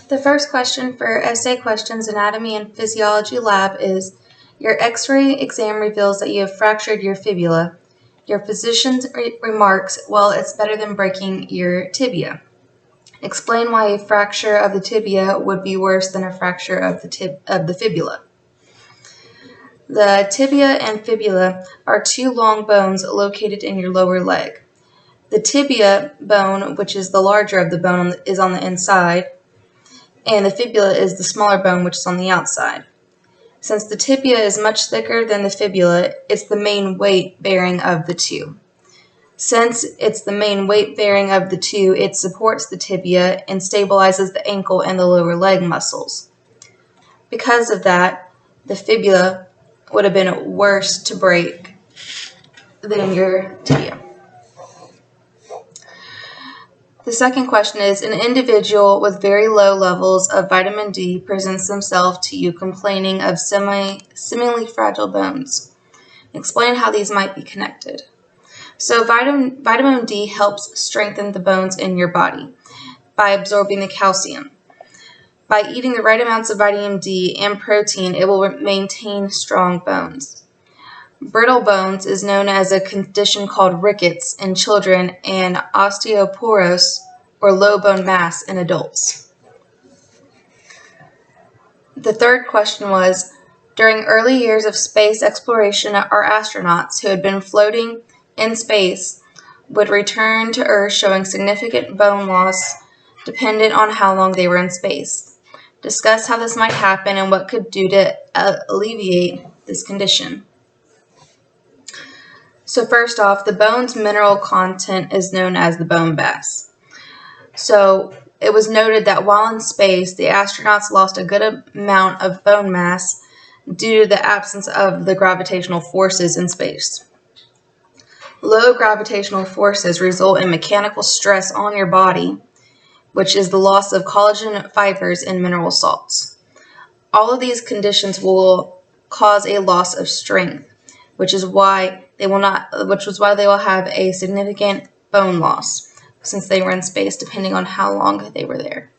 The first question for Essay Questions Anatomy and Physiology Lab is, your X-ray exam reveals that you have fractured your fibula. Your physician remarks, well, it's better than breaking your tibia. Explain why a fracture of the tibia would be worse than a fracture of the fibula. The tibia and fibula are two long bones located in your lower leg. The tibia bone, which is the larger of the bone, is on the inside, and the fibula is the smaller bone, which is on the outside. Since the tibia is much thicker than the fibula, it's the main weight-bearing of the two. Since it's the main weight-bearing of the two, it supports the tibia and stabilizes the ankle and the lower leg muscles. Because of that, the fibula would have been worse to break than your tibia. The second question is, an individual with very low levels of vitamin D presents themselves to you complaining of seemingly fragile bones. Explain how these might be connected. So vitamin D helps strengthen the bones in your body by absorbing the calcium. By eating the right amounts of vitamin D and protein, it will maintain strong bones. Brittle bones is known as a condition called rickets in children and osteoporose, or low bone mass, in adults. The third question was, during early years of space exploration, our astronauts who had been floating in space would return to Earth showing significant bone loss dependent on how long they were in space. Discuss how this might happen and what could do to alleviate this condition. So first off, the bone's mineral content is known as the bone mass. So it was noted that while in space, the astronauts lost a good amount of bone mass due to the absence of the gravitational forces in space. Low gravitational forces result in mechanical stress on your body, which is the loss of collagen fibers in mineral salts. All of these conditions will cause a loss of strength, which is why they will have a significant bone loss since they were in space, depending on how long they were there.